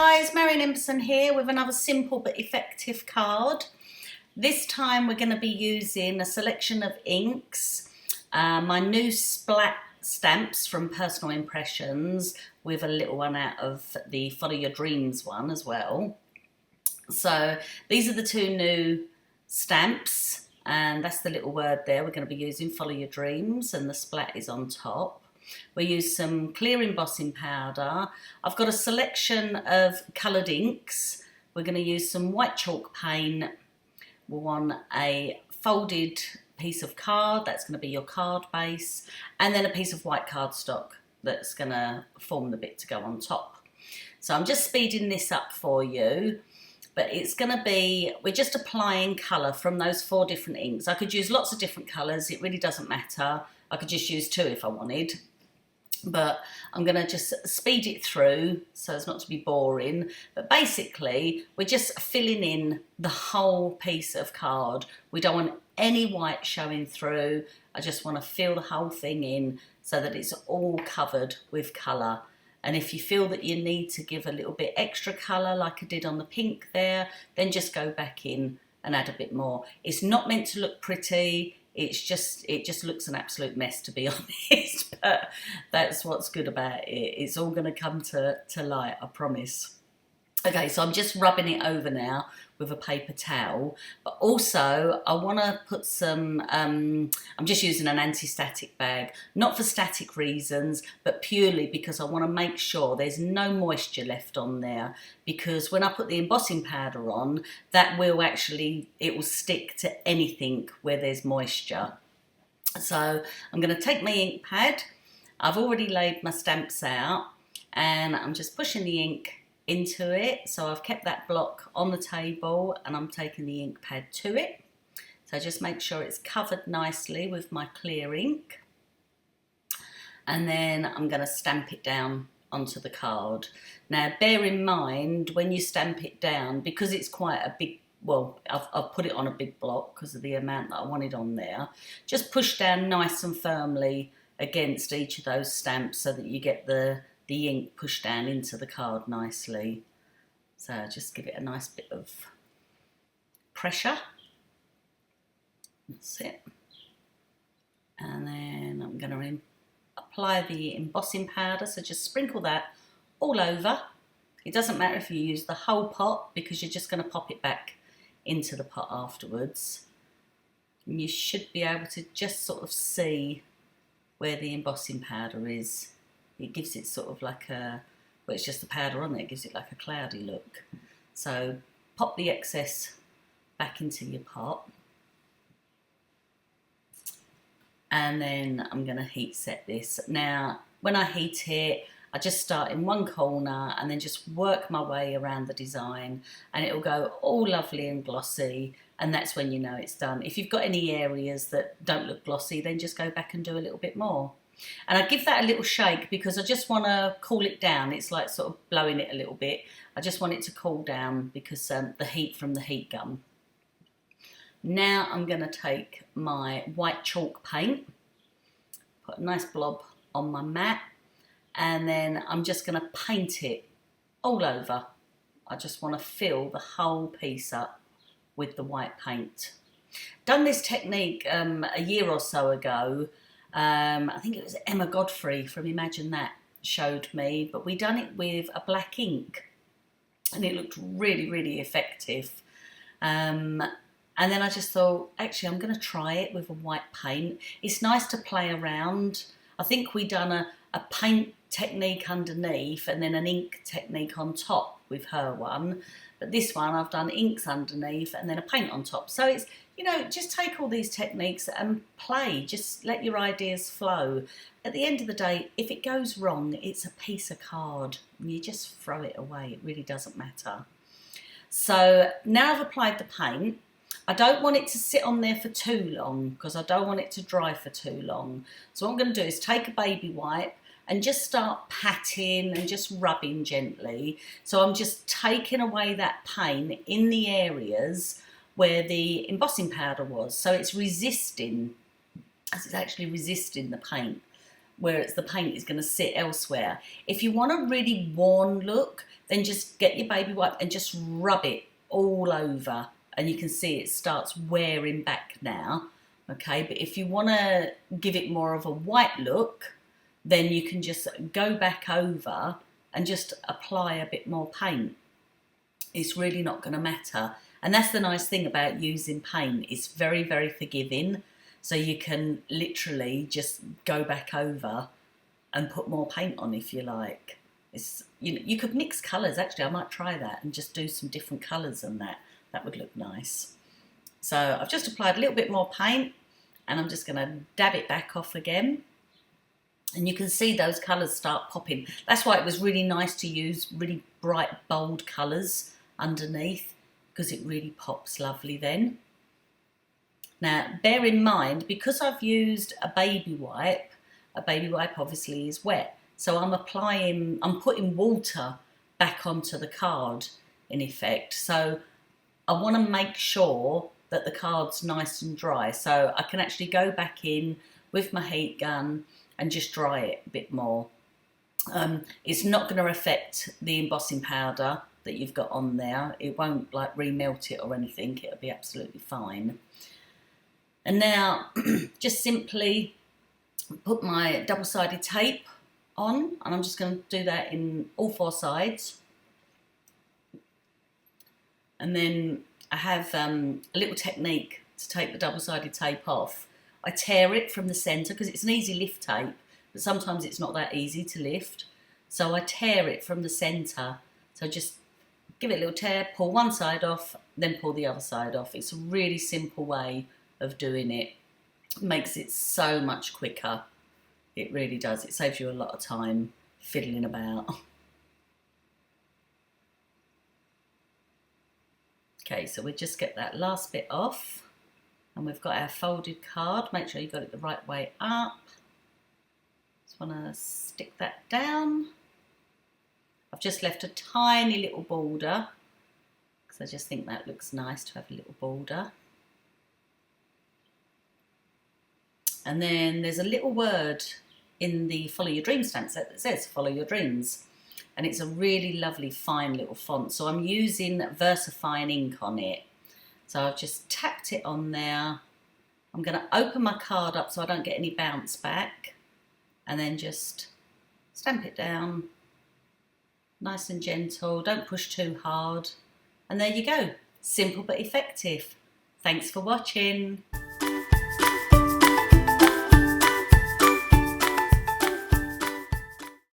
guys, Marion Impson here with another simple but effective card. This time we're going to be using a selection of inks, my new Splat stamps from Personal Impressions with a little one out of the Follow Your Dreams one as well. So these are the two new stamps, and that's the little word there we're going to be using, Follow Your Dreams, and the Splat is on top. We use some clear embossing powder. I've got a selection of coloured inks. We're going to use some white chalk paint. We want a folded piece of card, that's going to be your card base, and then a piece of white cardstock that's going to form the bit to go on top. So I'm just speeding this up for you, but it's going to be, we're just applying colour from those 4 different inks. I could use lots of different colours, it really doesn't matter. I could just use 2 if I wanted. But I'm going to just speed it through so as not to be boring. But basically, we're just filling in the whole piece of card. We don't want any white showing through. I just want to fill the whole thing in so that it's all covered with colour. And if you feel that you need to give a little bit extra colour, like I did on the pink there, then just go back in and add a bit more. It's not meant to look pretty. It just looks an absolute mess, to be honest, but that's what's good about it. It's all going to come to light, I promise. Okay, so I'm just rubbing it over now with a paper towel, but also I want to put some, I'm just using an anti-static bag, not for static reasons, but purely because I want to make sure there's no moisture left on there, because when I put the embossing powder on, that will actually, it will stick to anything where there's moisture. So I'm going to take my ink pad. I've already laid my stamps out and I'm just pushing the ink into it. So I've kept that block on the table and I'm taking the ink pad to it. So just make sure it's covered nicely with my clear ink. And then I'm going to stamp it down onto the card. Now bear in mind when you stamp it down, because it's quite a big, well, I've put it on a big block because of the amount that I wanted on there. Just push down nice and firmly against each of those stamps so that you get the ink pushed down into the card nicely. So just give it a nice bit of pressure. That's it. And then I'm going to apply the embossing powder, so just sprinkle that all over. It doesn't matter if you use the whole pot because you're just going to pop it back into the pot afterwards. And you should be able to just sort of see where the embossing powder is. It gives it sort of like a, well, it's just the powder on there, it gives it like a cloudy look. So pop the excess back into your pot. And then I'm going to heat set this. Now, when I heat it, I just start in one corner and then just work my way around the design and it'll go all lovely and glossy, and that's when you know it's done. If you've got any areas that don't look glossy, then just go back and do a little bit more. And I give that a little shake because I just want to cool it down. It's like sort of blowing it a little bit. I just want it to cool down because the heat from the heat gun. Now I'm going to take my white chalk paint, put a nice blob on my mat, and then I'm just going to paint it all over. I just want to fill the whole piece up with the white paint. Done this technique a year or so ago. I think it was Emma Godfrey from Imagine That showed me, but we done it with a black ink and it looked really, really effective. And then I just thought, actually, I'm going to try it with a white paint. It's nice to play around. I think we done a paint technique underneath and then an ink technique on top with her one. But this one, I've done inks underneath and then a paint on top. So it's, you know, just take all these techniques and play. Just let your ideas flow. At the end of the day, if it goes wrong, it's a piece of card. You just throw it away. It really doesn't matter. So now I've applied the paint. I don't want it to sit on there for too long because I don't want it to dry for too long. So what I'm going to do is take a baby wipe and just start patting and just rubbing gently. So I'm just taking away that paint in the areas where the embossing powder was. So it's resisting, it's actually resisting the paint. whereas the paint is going to sit elsewhere. If you want a really worn look, then just get your baby wipe and just rub it all over, and you can see it starts wearing back now. Okay, but if you want to give it more of a white look, then you can just go back over and just apply a bit more paint. It's really not going to matter. And that's the nice thing about using paint. It's very, very forgiving. So you can literally just go back over and put more paint on if you like. It's, you could mix colours. Actually, I might try that and just do some different colours and that. That would look nice. So I've just applied a little bit more paint, and I'm just going to dab it back off again. And you can see those colours start popping. That's why it was really nice to use really bright, bold colours underneath, because it really pops lovely then. Now, bear in mind, because I've used a baby wipe obviously is wet. So I'm putting water back onto the card in effect. So I want to make sure that the card's nice and dry. So I can actually go back in with my heat gun and just dry it a bit more. It's not going to affect the embossing powder that you've got on there. It won't like remelt it or anything. It'll be absolutely fine. And now just simply put my double-sided tape on, and I'm just going to do that in all 4 sides. And then I have a little technique to take the double-sided tape off. I tear it from the centre because it's an easy lift tape, but sometimes it's not that easy to lift. So I tear it from the centre. So just give it a little tear, pull one side off, then pull the other side off. It's a really simple way of doing it. It makes it so much quicker. It really does. It saves you a lot of time fiddling about. Okay, so we just get that last bit off, and we've got our folded card. Make sure you got it the right way up. Just want to stick that down. I've just left a tiny little border because I just think that looks nice to have a little border. And then there's a little word in the Follow Your Dreams stamp set that says Follow Your Dreams. And it's a really lovely fine little font. So I'm using VersaFine ink on it. So I've just tapped it on there. I'm going to open my card up so I don't get any bounce back. And then just stamp it down. Nice and gentle. Don't push too hard. And there you go. Simple but effective. Thanks for watching.